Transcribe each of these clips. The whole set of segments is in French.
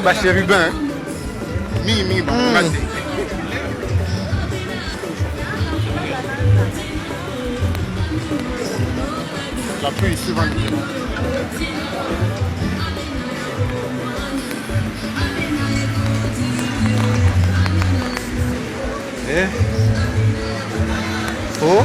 Bah chérubin, mi bah la pluie ici va. Eh oh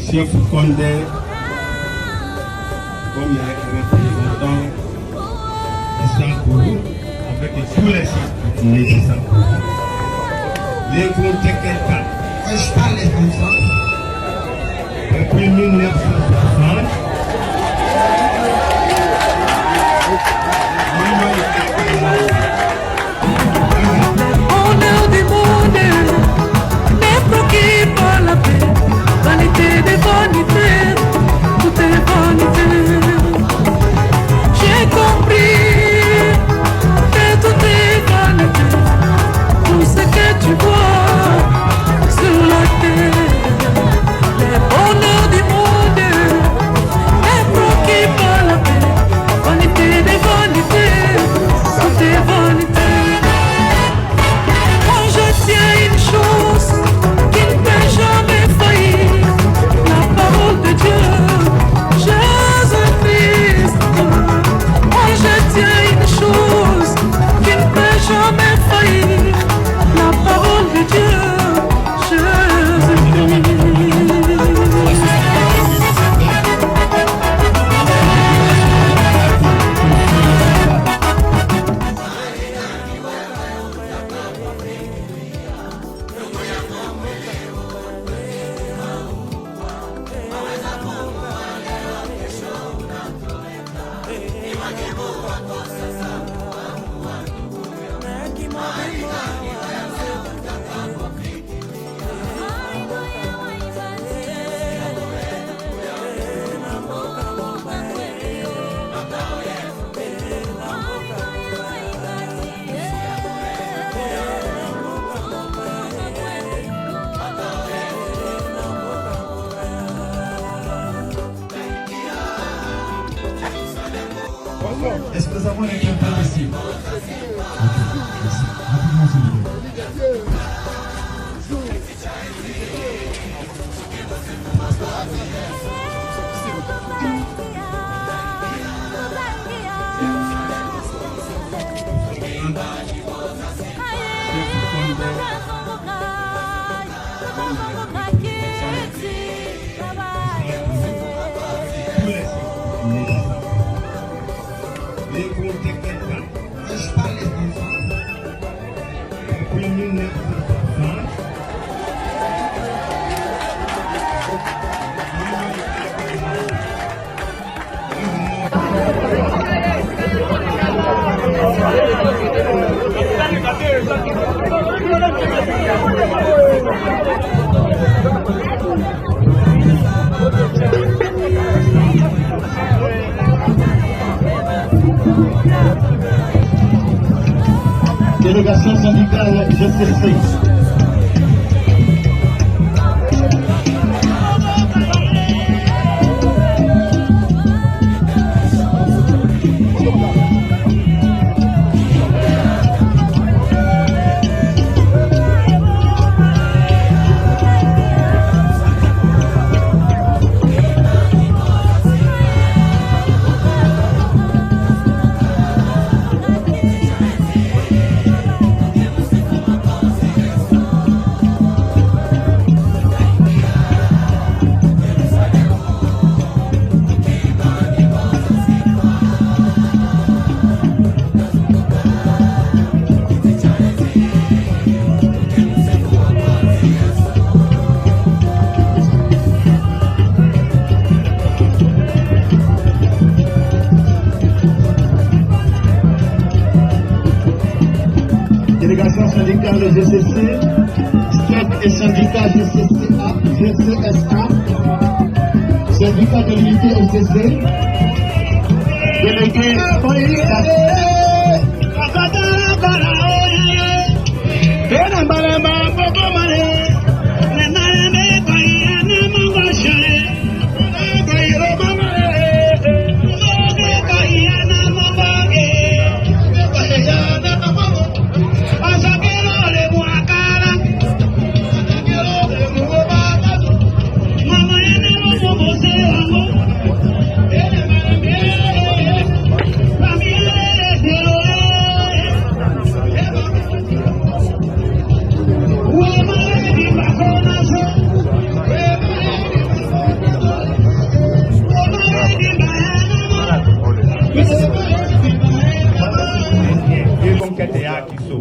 Chef Condé, comme il est représentant de Sankourou, avec tous les Sankourous de Sankourou. Les groupes de quelqu'un, je parle comme ça, depuis 1960, honneur du monde, n'importe qui par la paix, vanité des vanités, tout est vanité. J'ai compris que tout est vanité, tout ce que tu vois sur la terre, les bonheurs du monde, n'importe qui par la paix, vanité des vanités, tout est vanité. Moi je tiens une chose qui ne peut jamais faillir, la parole de Dieu, Jésus-Christ. Moi je tiens une chose qui ne peut jamais faillir, la parole de Dieu, Jésus-Christ. Est-ce que nous avons les quelqu'un ici? Ok, merci. Rapidement, s'il vous plaît. Délégation syndicale GCC. Délégation syndicale GCC, STOP et syndicat GCSA, syndicat de l'unité OCC, délégué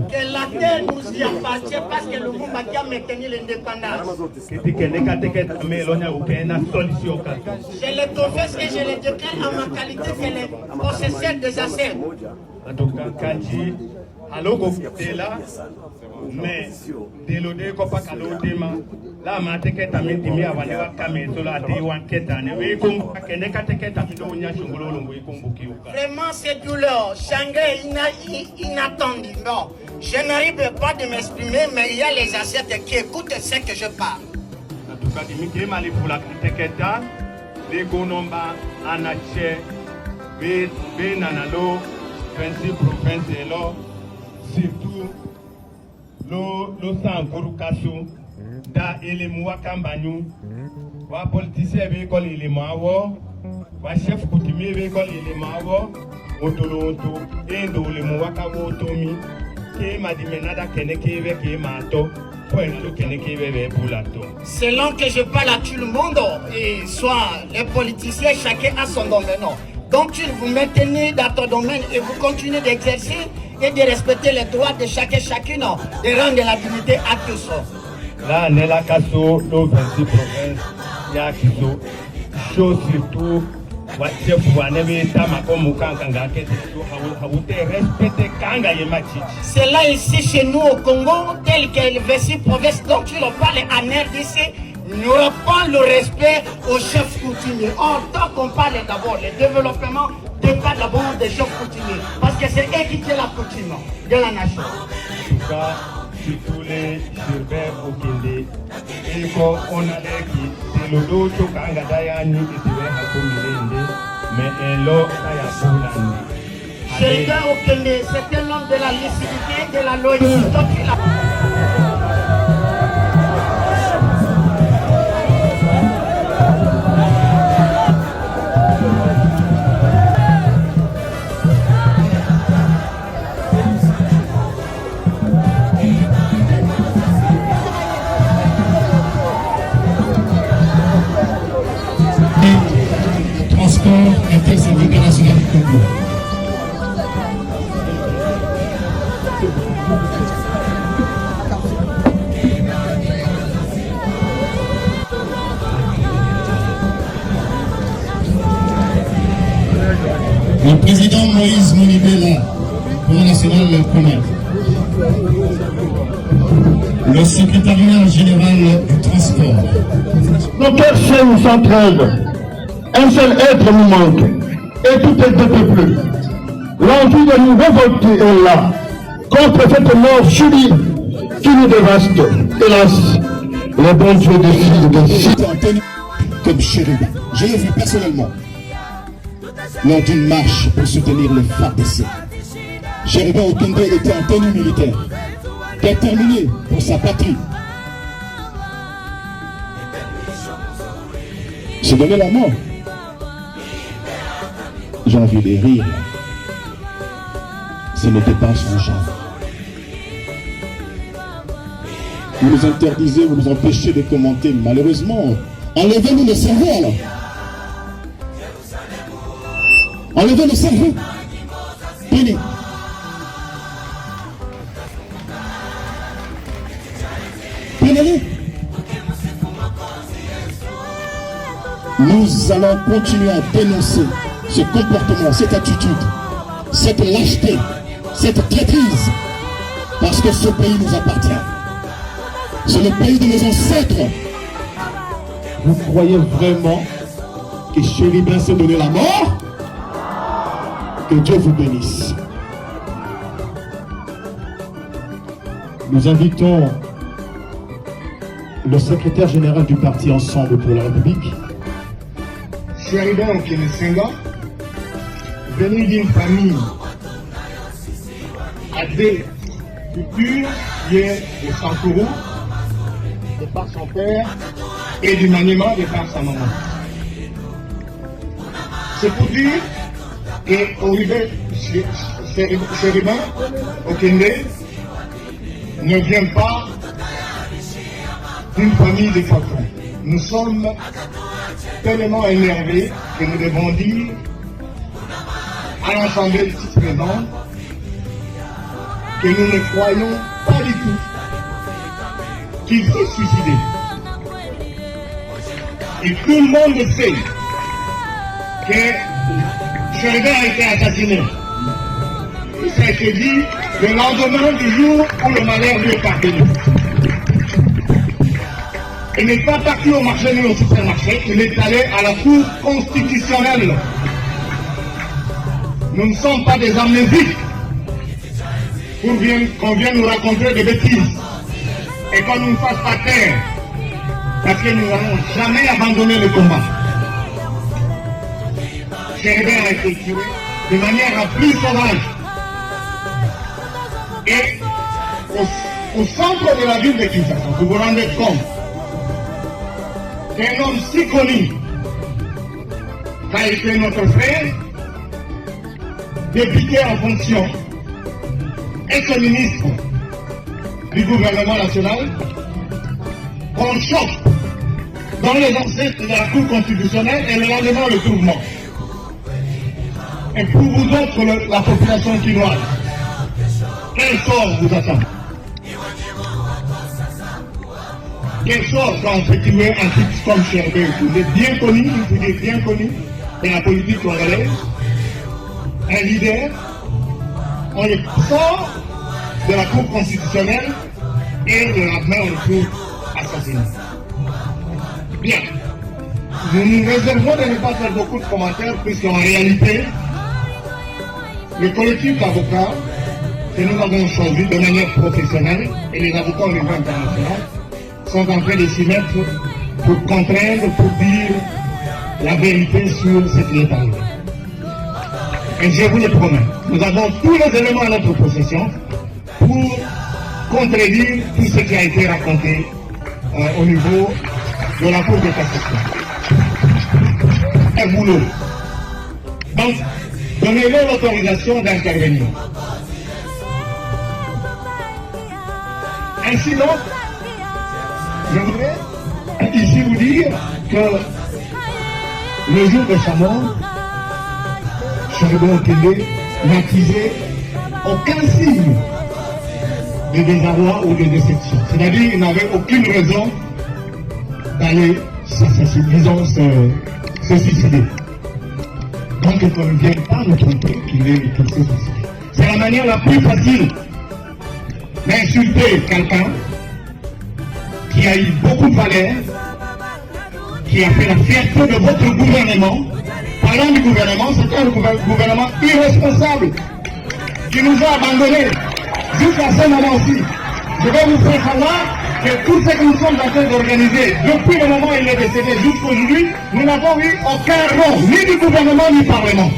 que la terre nous y appartient parce que le Moumba qui a maintenu l'indépendance. Je le confesse et je le déclare en ma qualité que les possesseurs des assets. En tout cas, Kanji, alors là, mais délodé kopa kalodema la mateke tamintimi awanewa kamezola dewan ketane we kom kene kateke tamido nya chungolo longo ikombuki uka. Vraiment c'est douleur, Shanghai inattendu. Bon, je n'arrive pas de m'exprimer, mais il y a les assiettes qui écoutent ce que je parle. En tout cas, dimike mali pour la teketa les gonomba anache be nanalo 26 provinces là surtout lo san korukaso da elemu wakambanyu wa politicien be école elemu awo wa chef coutumier be école elemu awo otolonto endo elemu wakawo tomi ke madimenada keneke be ke mato poelo keneke be bulato. Selon que je parle à tout le monde, et soit les politiciens, chacun a son domaine. Donc tu vous maintenez dans ton domaine et vous continuez d'exercer et de respecter les droits de chacun, chacune, de rendre la dignité à tous. Là, on est là, Kasso, nos 26 provinces, il y a Kisso, chose surtout, c'est là ici chez nous au Congo, tel que les 26 provinces dont tu le parles en RDC, nous pas le respect aux chefs coutumiers. Or, tant qu'on parle d'abord, le développement dépend d'abord des chefs coutumiers, parce que c'est eux qui tiennent la coutume de la nation. En tout cas, surtout les urbains au Kende, et quand on a l'air qui, c'est le dos, mais Sheridan Okende, c'était l'homme de la lucidité, de la loyauté. Transport intersyndical national du Congo. Le président Moïse Mounibela, pour le national commerce. Le secrétariat général du transport. Nos cœurs nous s'entraînent. Un seul être nous manque. Et tout est dépeuplé. L'envie de nous révolter est là. Contre cette mort subie qui nous dévaste. Hélas, le bon Dieu défie des filles. Comme chérubin. Je l'ai vu personnellement lors d'une marche pour soutenir les FARDC. Chérubin Okende était en tenue militaire, déterminé pour sa patrie. Se donner la mort. J'ai envie de rire. Ce n'était pas son genre. Vous nous interdisez, vous nous empêchez de commenter. Malheureusement, enlevez-nous le cerveau alors. Enlevez le cerveau. Tenez. Prenez-le. Nous allons continuer à dénoncer ce comportement, cette attitude, cette lâcheté, cette traîtrise, parce que ce pays nous appartient. C'est le pays de nos ancêtres. Vous croyez vraiment que Chérubin s'est donné la mort? Que Dieu vous bénisse. Nous invitons le secrétaire général du parti Ensemble pour la République, Sheridan Okende Senghor, venu d'une famille à des cultures, qui est de Sankourou, de par son père, et du Maniema, de par sa maman. C'est pour dire qu'Olivier Sheridan Okende ne vient pas d'une famille de Fakran. Nous sommes tellement énervés que nous devons dire à l'Assemblée ici présente que nous ne croyons pas du tout qu'il s'est suicidé. Et tout le monde sait que Sheridan a été assassiné. Ça a été dit le lendemain du jour où le malheur lui est parvenu. Il n'est pas parti au marché ni au supermarché, il est allé à la Cour constitutionnelle. Nous ne sommes pas des amnésiques pour qu'on vienne nous raconter des bêtises et qu'on ne nous fasse pas taire, parce que nous n'allons jamais abandonner le combat. Sheridan a été tué de manière la plus sauvage. Et au centre de la ville de Kinshasa, vous vous rendez compte qu'un homme si connu qu'a été notre frère, député en fonction, ex-ministre du gouvernement national, qu'on choque dans les ancêtres de la Cour constitutionnelle et le lendemain le trouve mort. Et pour vous autres, la population quinoise, quel sort vous attend? Quel sort quand on fait tuer un type comme Sheridan? Vous êtes bien connu, vous êtes bien connu de la politique congolaise, un leader, on le sort de la Cour constitutionnelle et le lendemain on le trouve assassiné. Bien, nous nous réservons de ne pas faire beaucoup de commentaires puisqu'en réalité, le collectif d'avocats que nous avons choisi de manière professionnelle et les avocats au niveau international sont en train de s'y mettre pour comprendre, pour dire la vérité sur ce qui est arrivé. Et je vous le promets, nous avons tous les éléments à notre possession pour contredire tout ce qui a été raconté au niveau de la Cour de cassation. Un boulot. Donc, donnez-leur l'autorisation d'intervenir. Ainsi donc, je voudrais ici vous dire que le jour de sa mort, Cheribo Okende n'a accusé aucun signe de désarroi ou de déception. C'est-à-dire qu'il n'avait aucune raison d'aller se suicider. Donc il ne vient pas nous tromper qu'il s'est suicidé. C'est la manière la plus facile d'insulter quelqu'un qui a eu beaucoup de valeur, qui a fait la fierté de votre gouvernement. Parlant du gouvernement, c'est un gouvernement irresponsable qui nous a abandonnés jusqu'à ce moment-ci. Je vais vous faire savoir que tout ce que nous sommes en train d'organiser, depuis le moment où il est décédé jusqu'aujourd'hui, nous n'avons eu aucun rang, ni du gouvernement, ni du Parlement.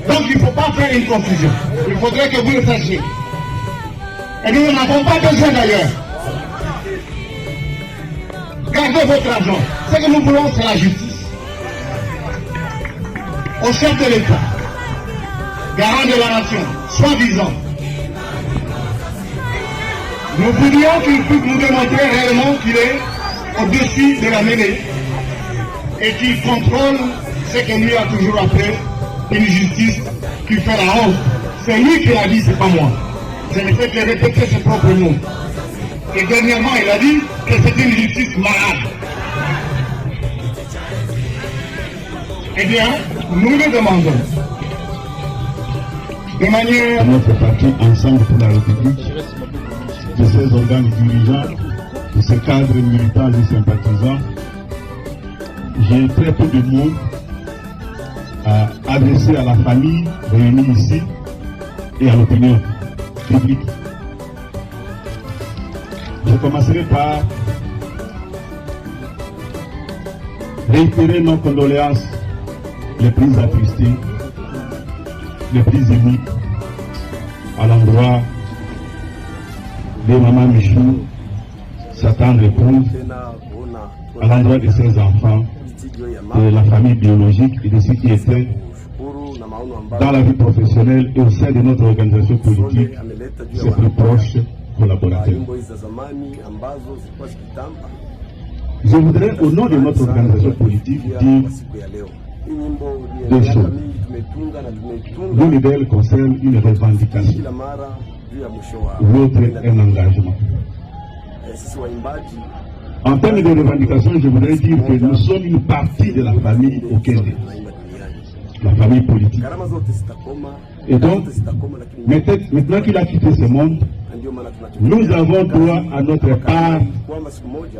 Donc il ne faut pas faire une confusion. Il faudrait que vous le sachiez. Et nous n'avons pas besoin d'ailleurs. Gardez votre argent. Ce que nous voulons, c'est la justice. Au chef de l'État, garant de la nation, soi-disant, nous voulions qu'il puisse nous démontrer réellement qu'il est au-dessus de la mêlée et qu'il contrôle ce que lui a toujours appelé une justice qui fait la honte. C'est lui qui l'a dit, c'est pas moi. Je ne fais que répéter ses propres mots. Et dernièrement, il a dit que c'est une justice malade. Eh bien, nous le demandons de manière... Notre parti Ensemble pour la République, de ses organes dirigeants, de ses cadres militants et sympathisants, j'ai très peu de mots à adresser à la famille réunie ici et à l'opinion publique. Je commencerai par réitérer nos condoléances les plus attristées, les plus émues à l'endroit de Maman Michou, sa tendre épouse, à l'endroit de ses enfants, de la famille biologique et de ceux qui étaient dans la vie professionnelle et au sein de notre organisation politique, ses plus proches collaborateurs. Je voudrais, au nom de notre organisation politique, dire deux choses. L'une d'elles concerne une revendication, l'autre un engagement. En termes de revendication, je voudrais dire que nous sommes une partie de la famille Okende, la famille politique. Et donc, maintenant qu'il a quitté ce monde, nous avons droit à notre part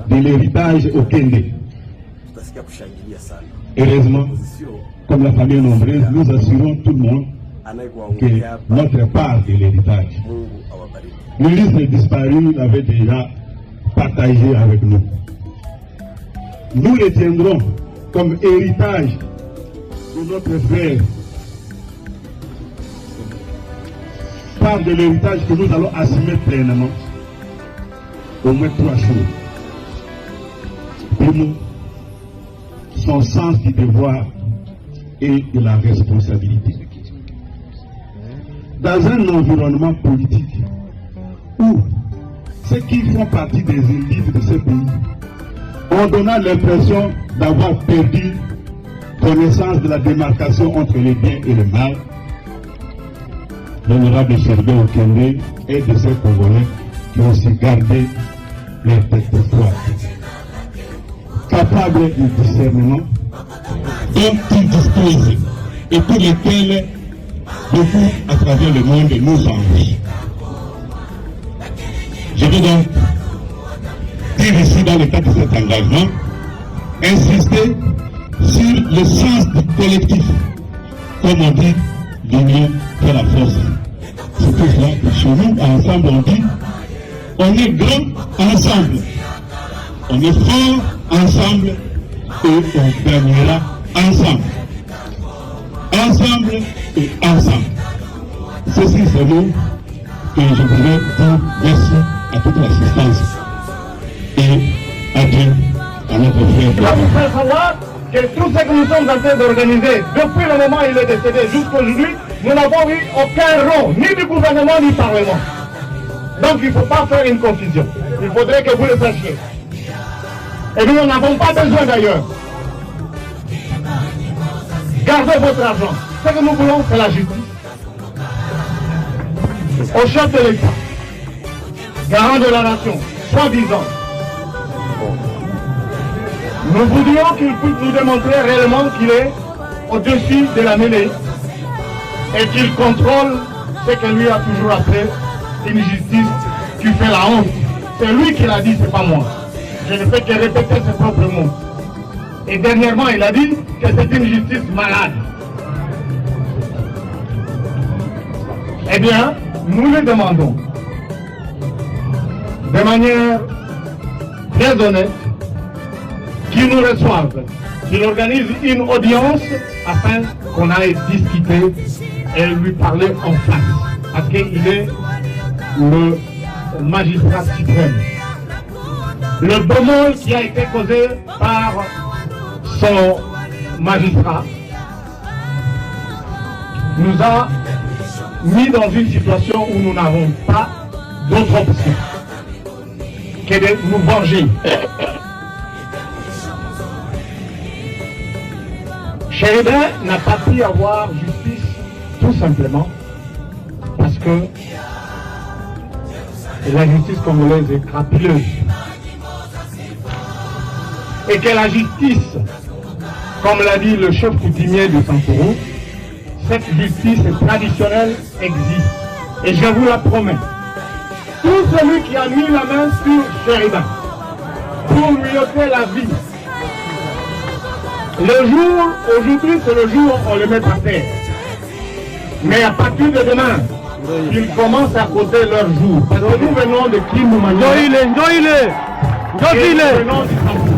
de l'héritage Okende. Heureusement, comme la famille est nombreuse, nous assurons tout le monde que notre part de l'héritage. Le liste des disparus l'avait déjà partagé avec nous. Nous les tiendrons comme héritage de notre frère, part de l'héritage que nous allons assumer pleinement. Au moins 3 choses. Primo, son sens du devoir et de la responsabilité. Dans un environnement politique où ceux qui font partie des élites de ce pays ont donné l'impression d'avoir perdu connaissance de la démarcation entre le bien et le mal, l'honorable Cheribo Okende est de ces Congolais qui ont su garder leur tête froide, capable de discernement, dont ils disposent et pour lesquels beaucoup à travers le monde nous envient. Je vais donc dire ici, dans le cadre de cet engagement, insister sur le sens du collectif. Comme on dit, l'union fait la force. C'est tout cela que chez nous, ensemble, on dit, on est grand ensemble, on est fort ensemble et on gagnera ensemble. ensemble et ensemble. Ceci, c'est nous que je voudrais dire merci à toute l'assistance et adieu à notre frère. Je vous fais savoir que tout ce que nous sommes en train d'organiser, depuis le moment où il est décédé jusqu'à aujourd'hui, nous n'avons eu aucun rond, ni du gouvernement, ni du Parlement. Donc il ne faut pas faire une confusion. Il faudrait que vous le sachiez. Et nous n'avons pas besoin d'ailleurs. Gardez votre argent. Ce que nous voulons, c'est la justice. Au chef de l'État, garant de la nation, soi-disant, nous voudrions qu'il puisse nous démontrer réellement qu'il est au-dessus de la mêlée et qu'il contrôle ce que lui a toujours appelé une justice qui fait la honte. C'est lui qui l'a dit, c'est pas moi. Je ne fais que répéter ses propres mots. Et dernièrement, il a dit que c'est une justice malade. Eh bien, nous lui demandons, de manière très honnête, qu'il nous reçoive, qu'il organise une audience afin qu'on aille discuter et lui parler en face. Parce qu'il est le magistrat suprême. Le bémol qui a été causé par son magistrat nous a mis dans une situation où nous n'avons pas d'autre option que de nous venger. Chéribin n'a pas pu avoir justice tout simplement parce que la justice congolaise est crapuleuse. Et que la justice, comme l'a dit le chef coutumier de Sankourou, cette justice traditionnelle existe. Et je vous la promets. Tout celui qui a mis la main sur Chéribin pour lui ôter la vie, le jour, aujourd'hui c'est le jour où on le met à terre. Mais à partir de demain, ils commencent à compter leur jour. Parce que nous venons de Kimoumanio. Et nous venons du Sankourou.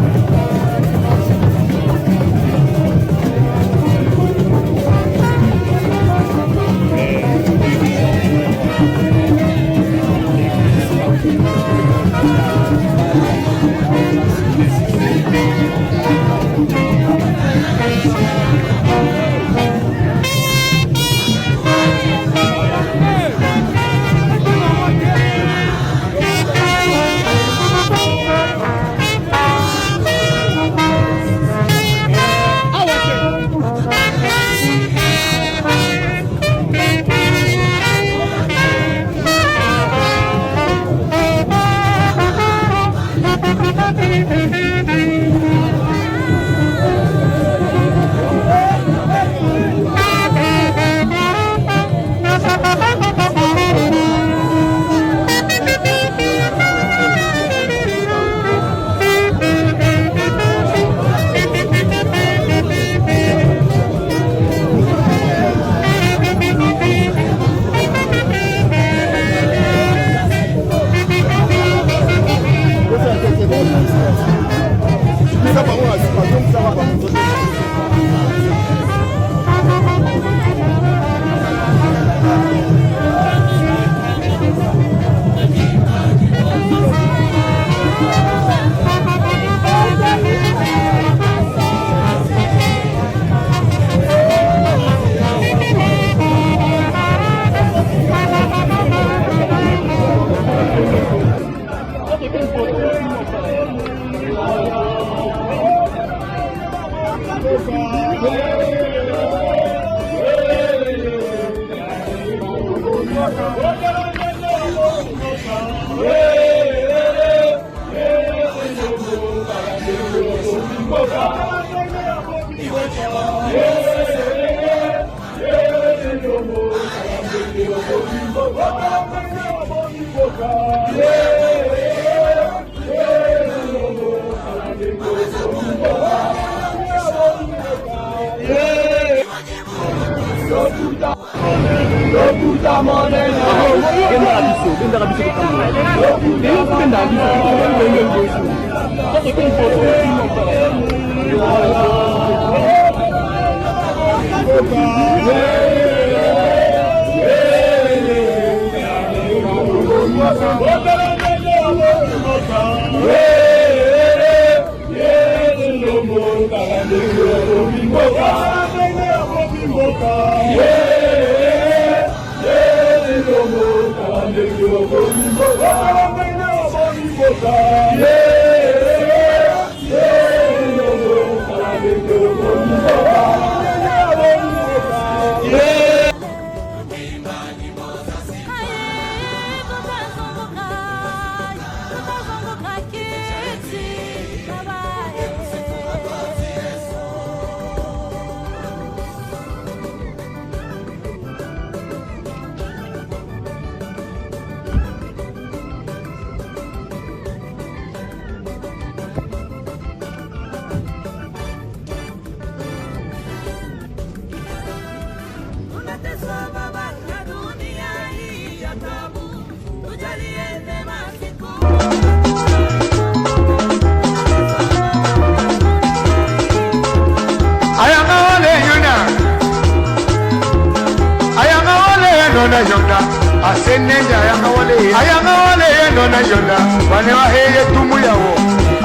Asenenja ayanga wale nona yonda wane wa heye tumu yawo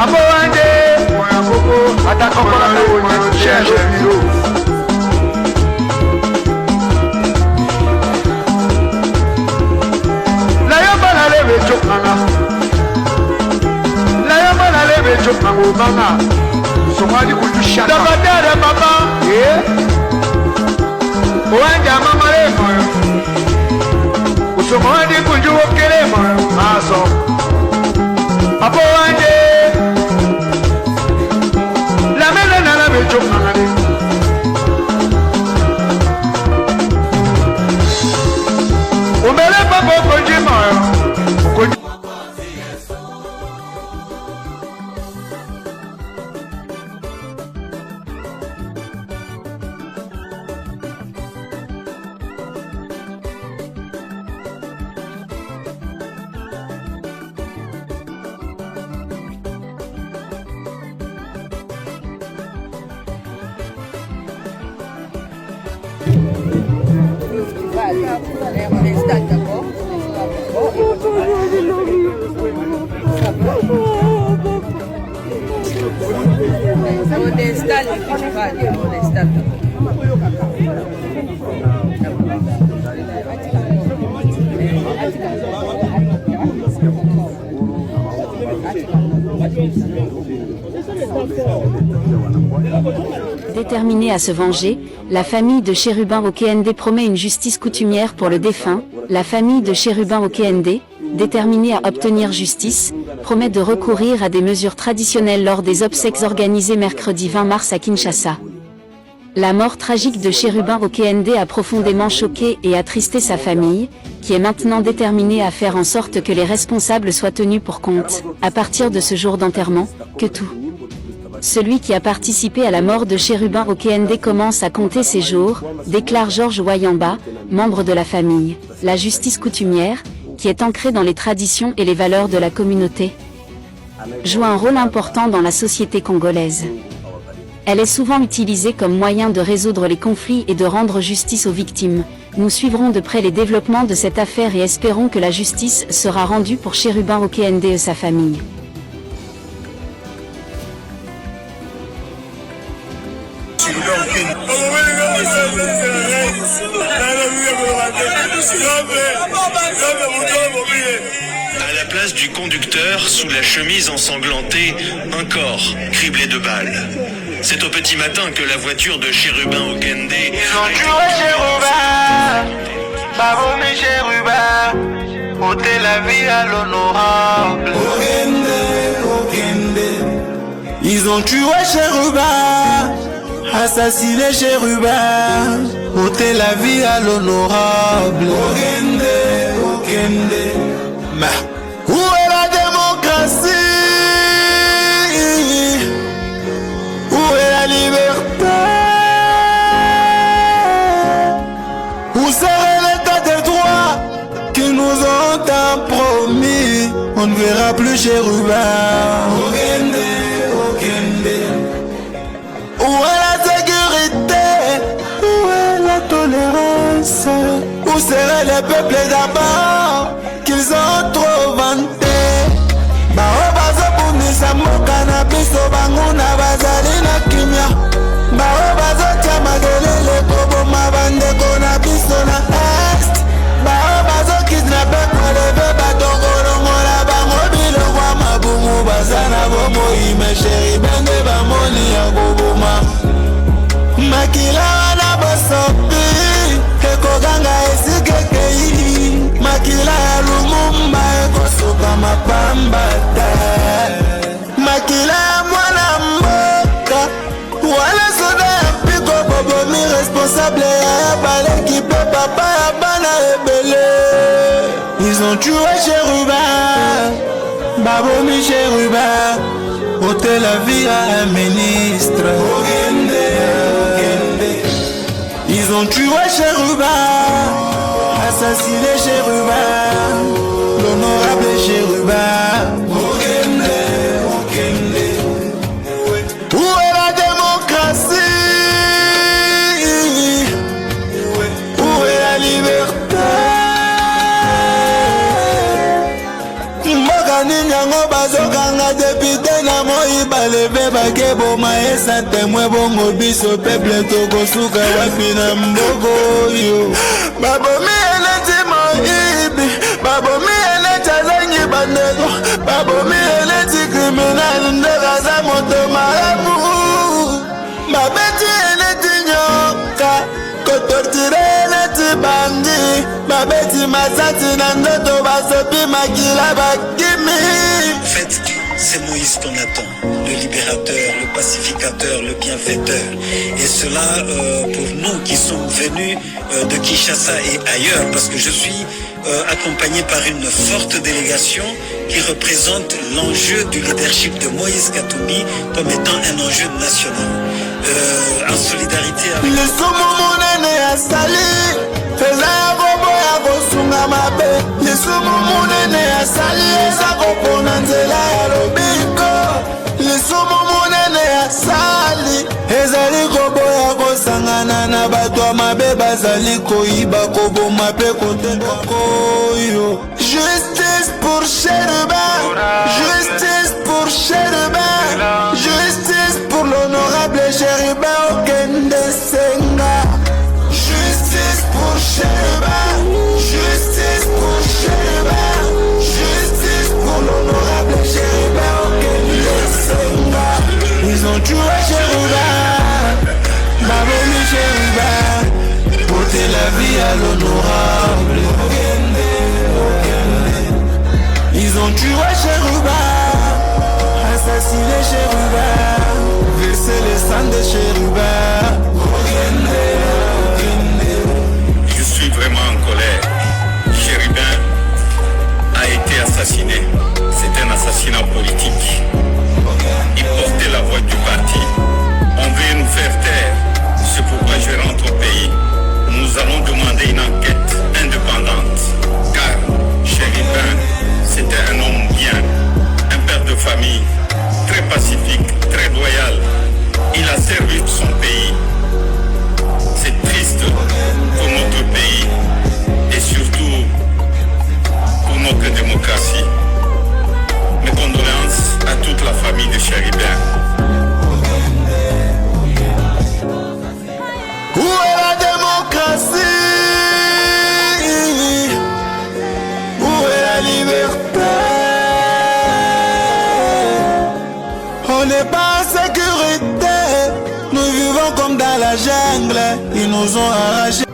abo wande moya koko atakokola na cherche biro la yamba na lebe chokanga la yamba na lebe chokanga mama somali kutusha dabadara baba wanja mama le moyo Somadi kunjuo kelema maso Apo wanje La mele na la mecho mangane Umele papo konjima Déterminée à se venger, la famille de Chérubin Okende promet une justice coutumière pour le défunt. La famille de Chérubin Okende, déterminée à obtenir justice, promet de recourir à des mesures traditionnelles lors des obsèques organisées mercredi 20 mars à Kinshasa. La mort tragique de Chérubin Okende a profondément choqué et attristé sa famille, qui est maintenant déterminée à faire en sorte que les responsables soient tenus pour compte, à partir de ce jour d'enterrement, que tout. Celui qui a participé à la mort de Chérubin Okende commence à compter ses jours, déclare Georges Wayamba, membre de la famille. La justice coutumière, qui est ancrée dans les traditions et les valeurs de la communauté, joue un rôle important dans la société congolaise. Elle est souvent utilisée comme moyen de résoudre les conflits et de rendre justice aux victimes. Nous suivrons de près les développements de cette affaire et espérons que la justice sera rendue pour Chérubin Okende et sa famille. À la place du conducteur, sous la chemise ensanglantée, un corps criblé de balles. C'est au petit matin que la voiture de Chérubin Okende... Ils ont tué Chérubin, bravo mes Chérubins, ôtez la vie à l'honorable. Ils ont tué Chérubin, assassiné Chérubin, ôtez la vie à l'honorable. Où est la démocratie? Où est la liberté? Où serait l'état de droit qui nous ont tant promis? On ne verra plus Chérubin. Où est la sécurité? Où est l'indépendance. Où serait le peuple d'abord qu'ils ont trop vanté? Bao bazo bundisa mboka na biso bango na bazali na kimia. Bao bazo tia magelele koboma bandeko na biso na est. Bao bazo kidnape kwa leve bato kolongola bango bilokwa mabumu bazana bomoi. Me chéri bende bamoni ya koboma makila wana bosopi ekokanga esikekei. Makila ya Lumumba ekosuka mapamba te. Makila ya mwana mboka wala soda ya mpiko bobomi responsable ya baleki pe papa ya bana ebele. Ils ont tué Chérubin, babomi Chérubin, ôté la vie à un ministre. Ils ont tué Chérubin, assassiné Chérubin, l'honorable Chérubin. Où est la démocratie? Où est la liberté? Mboka nini yango bazokanga député na moi baleve bakeboma esa témoin bongo biso peuple tokosuka wapi na mboko yo. Babomi eleti moibi, babomi eleti azangi bandeko, babomi eleti criminal ndekaza moto marabu. Babeti eleti nyoka, kotortire eleti bandi, babeti masati na ndoto basopi makila bakimi. Faites, c'est Moïse qu'on attend, le libérateur, le pacificateur, le bienfaiteur. Et cela pour nous qui sommes venus de Kinshasa et ailleurs, parce que je suis accompagné par une forte délégation qui représente l'enjeu du leadership de Moïse Katumbi comme étant un enjeu national. En solidarité avec... Lisumu munene asali eza kopona nzela ya lobiko. Lisumu munene asali ezali koboya kosangana na bato mabe bazali koyiba koboma pe koteka koyo. Justice pour Chérubin, justice pour Chérubin, justice pour l'honorable Chérubin Okende Senga. Justice pour Chérubin, justice pour Chérubin, justice pour l'honorable Chérubin Okende Senga. Ils ont tué Chérubin, babomi Chérubin, porter la vie à l'honorable Okende. Ils ont tué Chérubin, assassiné Chérubin, versé le sang de Chérubin. Je suis vraiment en colère. Chérubin a été assassiné. C'est un assassinat politique. Il portait la voix du parti. On veut nous faire taire. C'est pourquoi je rentre au pays. Nous allons demander une enquête indépendante. Car Chérubin, c'était un homme bien, un père de famille, très pacifique, très loyal. Il a servi son pays. C'est triste pour notre pays et surtout pour notre démocratie. Mes condoléances à toute la famille de Chérubin. Où est la démocratie? Où est la liberté? On n'est pas en sécurité. Nous vivons comme dans la jungle. Ils nous ont arraché